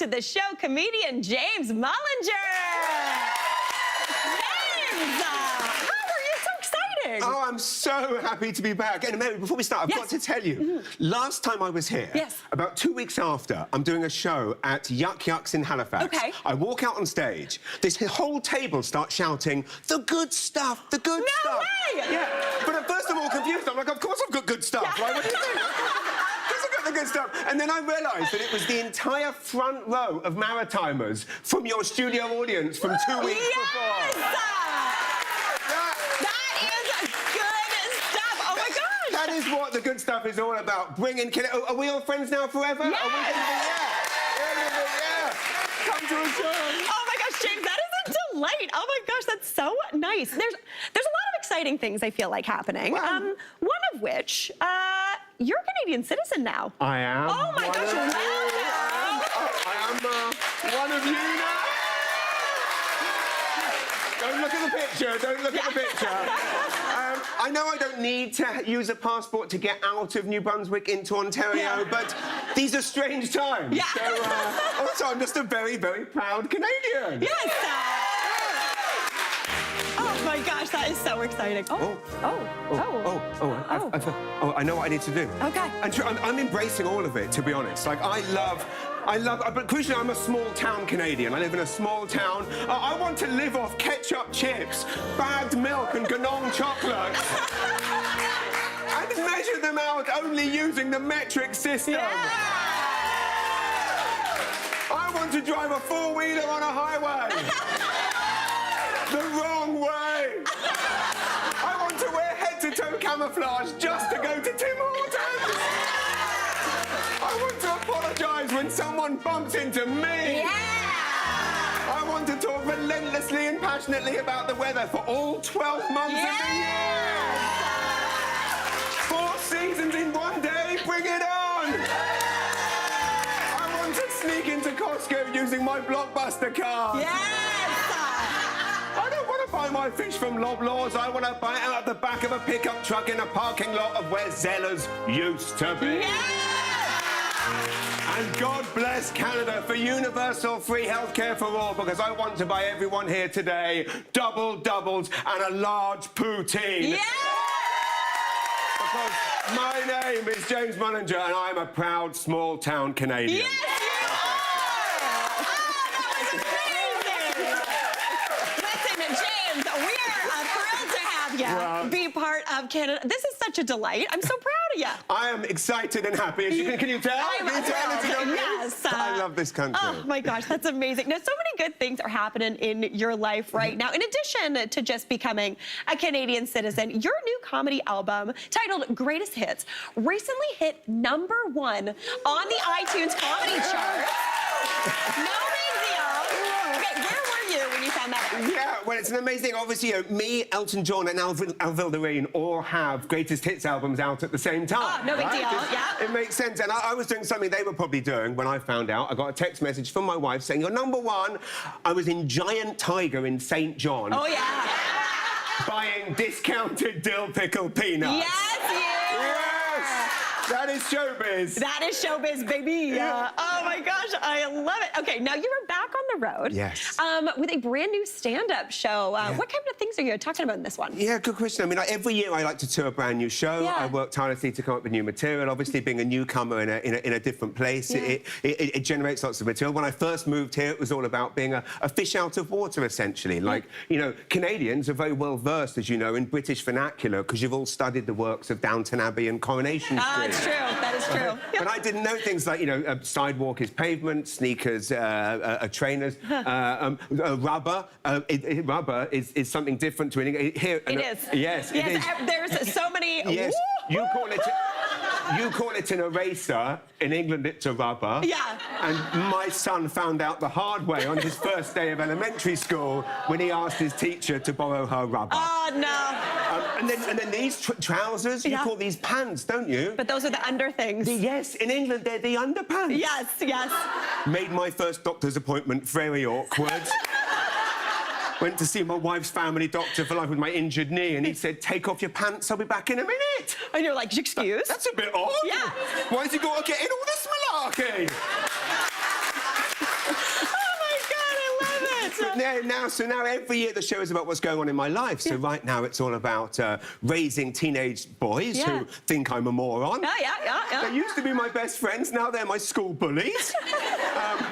to the show, comedian James Mullinger. James, how are you? So exciting. Oh, I'm so happy to be back. And Mary, before we start, I've got to tell you, last time I was here, about 2 weeks after, I'm doing a show at Yuck Yucks in Halifax. Okay. I walk out on stage, this whole table starts shouting, the good stuff, the good stuff. No way! Yeah, but at first I'm all confused. I'm like, of course I've got good stuff, right? What do you think? The good stuff. And then I realised that it was the entire front row of Maritimers from your studio audience from 2 weeks before. That is good stuff. Oh, my gosh. That is what the good stuff is all about. Bringing... Are we all friends now forever? Yes. Are we yeah. Come to a show. Oh, my gosh, James, that is a delight. Oh, my gosh, that's so nice. There's a lot of exciting things I feel like happening. Well, one of which, you're a Canadian citizen now. I am. Oh, my gosh, welcome. I am one of you now. Don't look at the picture. Don't look at the picture. I know I don't need to use a passport to get out of New Brunswick into Ontario, but these are strange times. Yeah. So, also, I'm just a very, very proud Canadian. Yes. Oh, my gosh, that is so exciting. I know what I need to do. Okay. I'm embracing all of it, to be honest. Like, I love, but crucially, I'm a small-town Canadian. I live in a small town. I want to live off ketchup chips, bagged milk and Ganong chocolates. And measure them out only using the metric system. Yeah. I want to drive a four-wheeler on a highway. The wrong way. I want to wear head-to-toe camouflage just to go to Tim Hortons. I want to apologise when someone bumps into me. Yeah. I want to talk relentlessly and passionately about the weather for all 12 months of the year. 4 seasons in one day, bring it on. I want to sneak into Costco using my Blockbuster card. I don't want to buy my fish from Loblaws. I want to buy it out the back of a pickup truck in a parking lot of where Zeller's used to be. And God bless Canada for universal free healthcare for all, because I want to buy everyone here today double doubles and a large poutine. Yeah! Because my name is James Mullinger and I'm a proud small-town Canadian. Yes, you are! Oh, that was amazing! Listen, James, we're thrilled to have you be part of Canada. This is such a delight. I'm so proud of you. I am excited and happy. As you can you tell? Yes. I love this country. Oh, my gosh, that's amazing. Now, so many good things are happening in your life right now. In addition to just becoming a Canadian citizen, your new comedy album, titled Greatest Hits, recently hit #1 on the iTunes comedy chart. No big deal. Okay, where were you when you found that out? Yeah, well, it's an amazing... Obviously, me, Elton John and Avril Lavigne all have Greatest Hits albums out at the same time. Oh, no big deal, yeah. It makes sense. And I was doing something they were probably doing when I found out. I got a text message from my wife saying, you're #1. I was in Giant Tiger in St. John. Oh, yeah. Buying discounted dill pickle peanuts. Yes, Yes! That is showbiz. That is showbiz, baby. Oh, my gosh, I love it. Okay, now you are back on the road. Yes. With a brand new stand-up show. What kind of things are you talking about in this one? Yeah, good question. I mean, every year I like to tour a brand new show. Yeah. I work tirelessly to come up with new material. Obviously, being a newcomer in a different place, it generates lots of material. When I first moved here, it was all about being a fish out of water, essentially. Like, you know, Canadians are very well versed, as you know, in British vernacular because you've all studied the works of Downton Abbey and Coronation Street. That's true. That is true. But I didn't know things like, you know, sidewalk is pavement, sneakers are trainers, rubber. Rubber is something different to anything. Here, It is. Yes, it is. There's so many... Yes, you call it an eraser. In England, it's a rubber. Yeah. And my son found out the hard way on his first day of elementary school when he asked his teacher to borrow her rubber. Oh, no. And then these trousers, you call these pants, don't you? But those are the under things. Yes, in England, they're the underpants. Yes, yes. Made my first doctor's appointment very awkward. Went to see my wife's family doctor for life with my injured knee, and he said, take off your pants, I'll be back in a minute. And you're like, excuse? That's a bit odd. Yeah. Why has he got to get in all this malarkey? But now every year the show is about what's going on in my life. So right now it's all about raising teenage boys who think I'm a moron. They used to be my best friends, now they're my school bullies.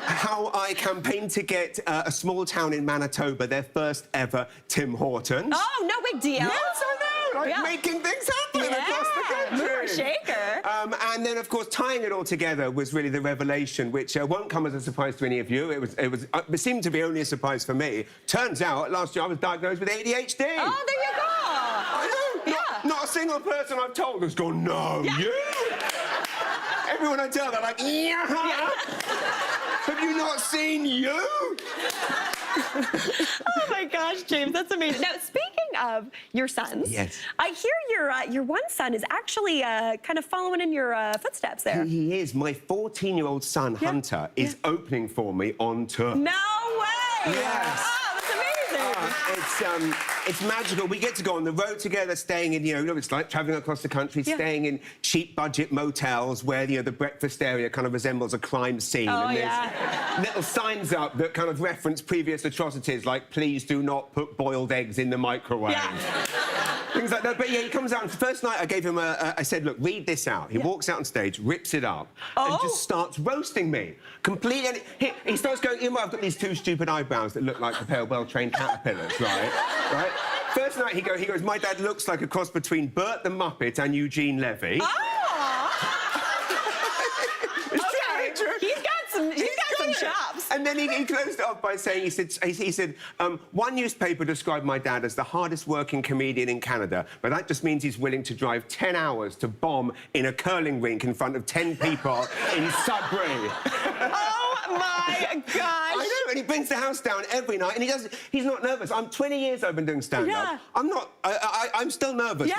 How I campaigned to get a small town in Manitoba their first ever Tim Hortons. Oh, no big deal. Yes, I know. Like making things happen across the country. Mover shaker. And then, of course, tying it all together was really the revelation, which won't come as a surprise to any of you. It seemed to be only a surprise for me. Turns out, last year I was diagnosed with ADHD. Oh, there you go. I know. Not a single person I've told has gone, no, you. Everyone I tell, they're like, yeah. Have you not seen you? Oh my gosh, James, that's amazing. Now, speaking of your sons, I hear your one son is actually kind of following in your footsteps there. He is. My 14-year-old son, Hunter, is opening for me on tour. No way! Yes. Oh, that's amazing. It's magical. We get to go on the road together, staying in, it's like traveling across the country, staying in cheap budget motels where, the breakfast area kind of resembles a crime scene. Oh, and there's little signs up that kind of reference previous atrocities, like, please do not put boiled eggs in the microwave. Things like that. But he comes out, and the first night I gave him I said, look, read this out. He walks out on stage, rips it up, and just starts roasting me. Completely. He starts going, I've got these two stupid eyebrows that look like a pair of well-trained caterpillars, right? First night he goes, my dad looks like a cross between Bert the Muppet and Eugene Levy. It's true. He's got some chops. And then he closed it off by saying, he said, one newspaper described my dad as the hardest working comedian in Canada, but that just means he's willing to drive 10 hours to bomb in a curling rink in front of 10 people in Sudbury. Oh my gosh. I know, and he brings the house down every night, and he's not nervous. I'm 20 years I've been doing stand-up. I'm still nervous.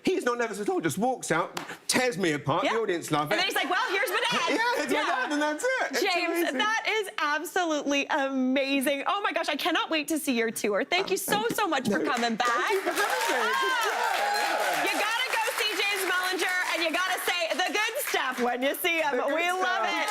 He's not nervous at all, just walks out, tears me apart, the audience love it. And then he's like, well, here's my dad. It's my dad, and that's it. James, that is absolutely amazing. Oh my gosh, I cannot wait to see your tour. Thank you so much for coming back. Thank you for having me. You gotta go see James Mullinger, and you gotta say the good stuff when you see him. We love it.